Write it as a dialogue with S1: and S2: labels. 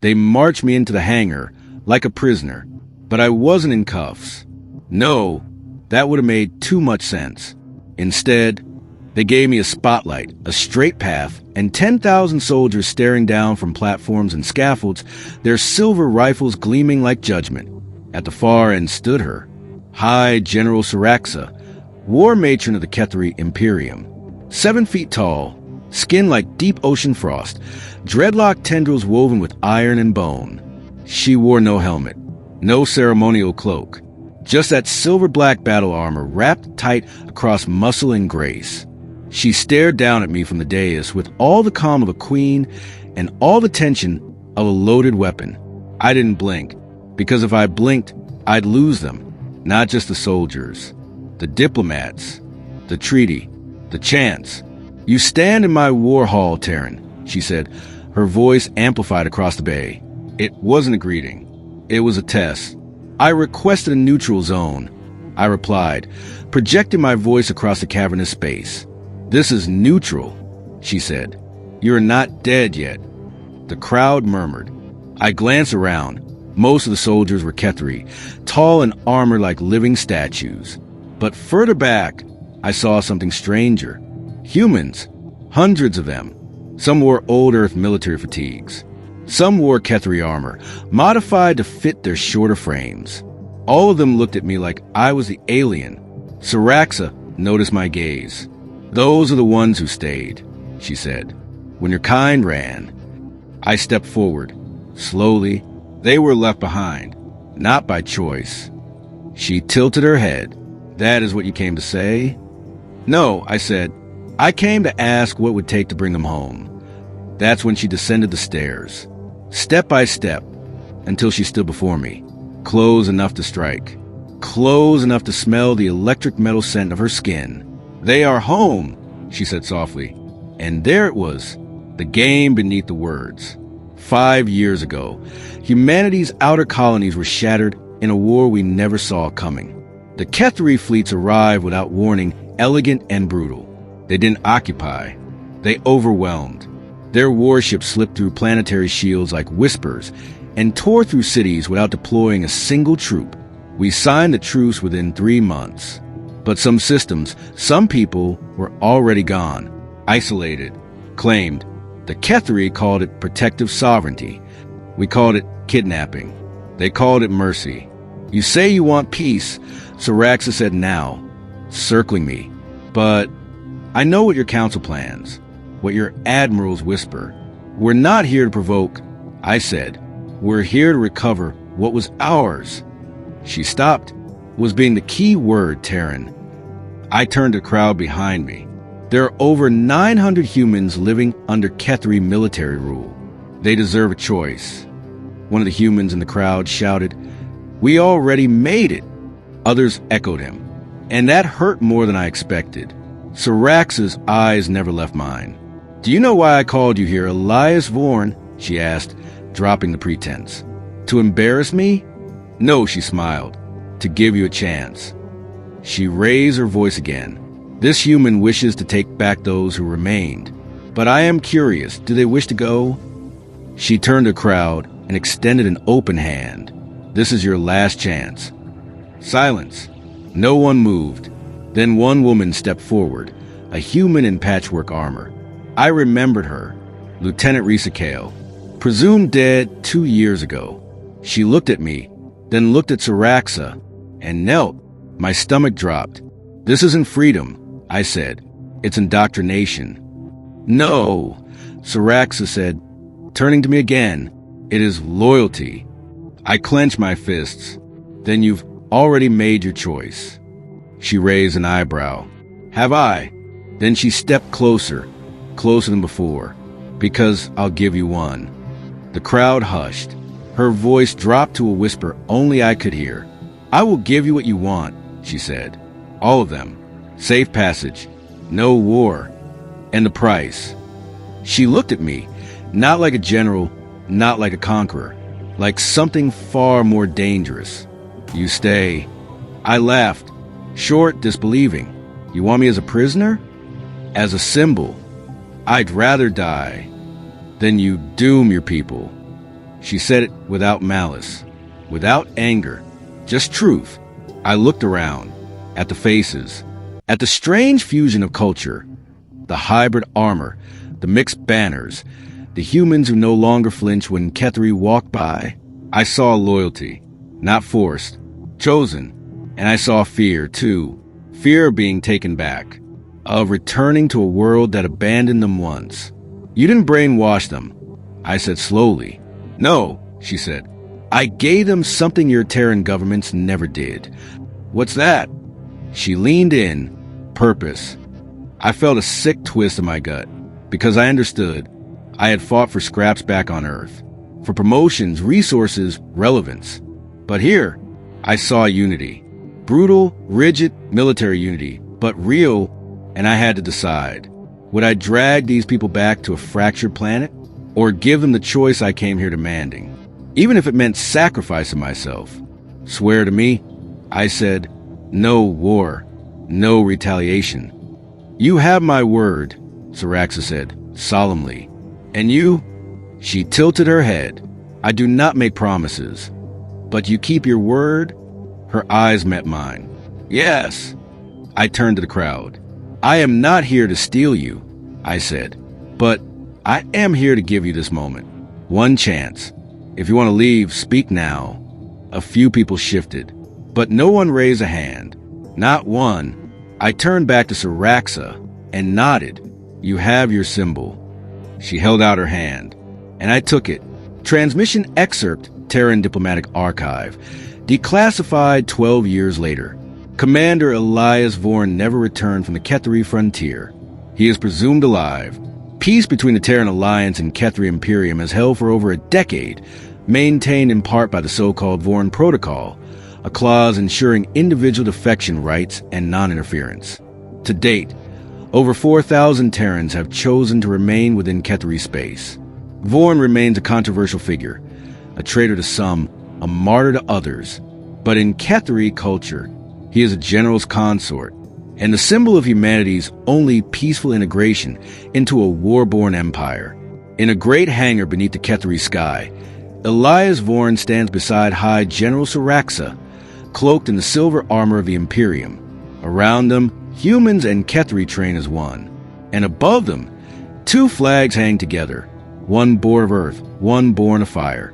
S1: They marched me into the hangar like a prisoner, but I wasn't in cuffs. No, that would have made too much sense. Instead, they gave me a spotlight, a straight path, and 10,000 soldiers staring down from platforms and scaffolds, their silver rifles gleaming like judgment. At the far end stood her, High General Siraxa, war matron of the Ketheri Imperium. 7 feet tall, skin like deep ocean frost, dreadlock tendrils woven with iron and bone. She wore no helmet, no ceremonial cloak, just that silver-black battle armor wrapped tight across muscle and grace. She stared down at me from the dais with all the calm of a queen and all the tension of a loaded weapon. I didn't blink, because if I blinked, I'd lose them. Not just the soldiers, the diplomats, the treaty, the chance. You stand in my war hall, Terran, she said, her voice amplified across the bay. It wasn't a greeting. It was a test. I requested a neutral zone, I replied, projecting my voice across the cavernous space. This is neutral, she said. You're not dead yet. The crowd murmured. I glanced around. Most of the soldiers were Ketheri, tall and armored like living statues. But further back, I saw something stranger. Humans, hundreds of them. Some wore old Earth military fatigues. Some wore Ketheri armor, modified to fit their shorter frames. All of them looked at me like I was the alien. Siraxa noticed my gaze. Those are the ones who stayed, she said. When your kind ran. I stepped forward. Slowly, they were left behind, not by choice. She tilted her head. That is what you came to say? No, I said. I came to ask what it would take to bring them home. That's when she descended the stairs, step by step, until she stood before me, close enough to strike, close enough to smell the electric metal scent of her skin. They are home, she said softly. And there it was, the game beneath the words. 5 years ago, humanity's outer colonies were shattered in a war we never saw coming. The Ketheri fleets arrived without warning, elegant and brutal. They didn't occupy. They overwhelmed. Their warships slipped through planetary shields like whispers and tore through cities without deploying a single troop. We signed the truce within 3 months. But some systems, some people were already gone, isolated, claimed. The Ketheri called it protective sovereignty. We called it kidnapping. They called it mercy. You say you want peace, Siraxa said now, circling me. But I know what your council plans, what your admirals whisper. We're not here to provoke, I said. We're here to recover what was ours. She stopped, was being the key word, Terran. I turned to the crowd behind me. There are over 900 humans living under Ketheri military rule. They deserve a choice. One of the humans in the crowd shouted, "We already made it." Others echoed him. And that hurt more than I expected. Siraxa's eyes never left mine. "Do you know why I called you here, Elias Vorn?" she asked, dropping the pretense. "To embarrass me?" "No," she smiled. "To give you a chance." She raised her voice again. "This human wishes to take back those who remained. But I am curious, do they wish to go?" She turned to the crowd and extended an open hand. "This is your last chance." Silence. No one moved. Then one woman stepped forward, a human in patchwork armor. I remembered her, Lieutenant Risa Kale, presumed dead 2 years ago. She looked at me, then looked at Siraxa, and knelt. My stomach dropped. "This isn't freedom," I said. "It's indoctrination." "No," Siraxa said, turning to me again. "It is loyalty." I clenched my fists. "Then you've already made your choice." She raised an eyebrow. "Have I?" Then she stepped closer, closer than before. "Because I'll give you one." The crowd hushed. Her voice dropped to a whisper only I could hear. "I will give you what you want," she said. "All of them. Safe passage. No war. And the price." She looked at me, not like a general, not like a conqueror, like something far more dangerous. "You stay." I laughed, short, disbelieving. "You want me as a prisoner?" "As a symbol. I'd rather die." "Then you doom your people." She said it without malice, without anger, just truth. I looked around, at the faces, at the strange fusion of culture, the hybrid armor, the mixed banners, the humans who no longer flinch when Kethri walked by. I saw loyalty, not forced, chosen, and I saw fear, too. Fear of being taken back, of returning to a world that abandoned them once. You didn't brainwash them, I said slowly. No, she said. I gave them something your Terran governments never did. What's that? She leaned in. Purpose. I felt a sick twist in my gut, because I understood. I had fought for scraps back on Earth, for promotions, resources, relevance. But here, I saw unity. Brutal, rigid, military unity, but real, and I had to decide. Would I drag these people back to a fractured planet, or give them the choice I came here demanding, even if it meant sacrificing myself? Swear to me, I said. No war, no retaliation. You have my word, Saraxa said, solemnly. And you? She tilted her head. I do not make promises. But you keep your word? Her eyes met mine. Yes. I turned to the crowd. I am not here to steal you, I said. But I am here to give you this moment. One chance. If you want to leave, speak now. A few people shifted, but no one raised a hand. Not one. I turned back to Saraxa and nodded. You have your symbol. She held out her hand, and I took it. Transmission excerpt, Terran Diplomatic Archive. Declassified 12 years later. Commander Elias Vorn never returned from the Kethri frontier. He is presumed alive. Peace between the Terran Alliance and Kethri Imperium has held for over a decade, maintained in part by the so-called Vorn Protocol, a clause ensuring individual defection rights and non-interference. To date, over 4,000 Terrans have chosen to remain within Kethri space. Vorn remains a controversial figure, a traitor to some, a martyr to others. But in Kethri culture, he is a general's consort, and the symbol of humanity's only peaceful integration into a war-born empire. In a great hangar beneath the Kethri sky, Elias Vorn stands beside High General Saraxa, cloaked in the silver armor of the Imperium. Around them, humans and Kethri train as one. And above them, two flags hang together, one born of earth, one born of fire.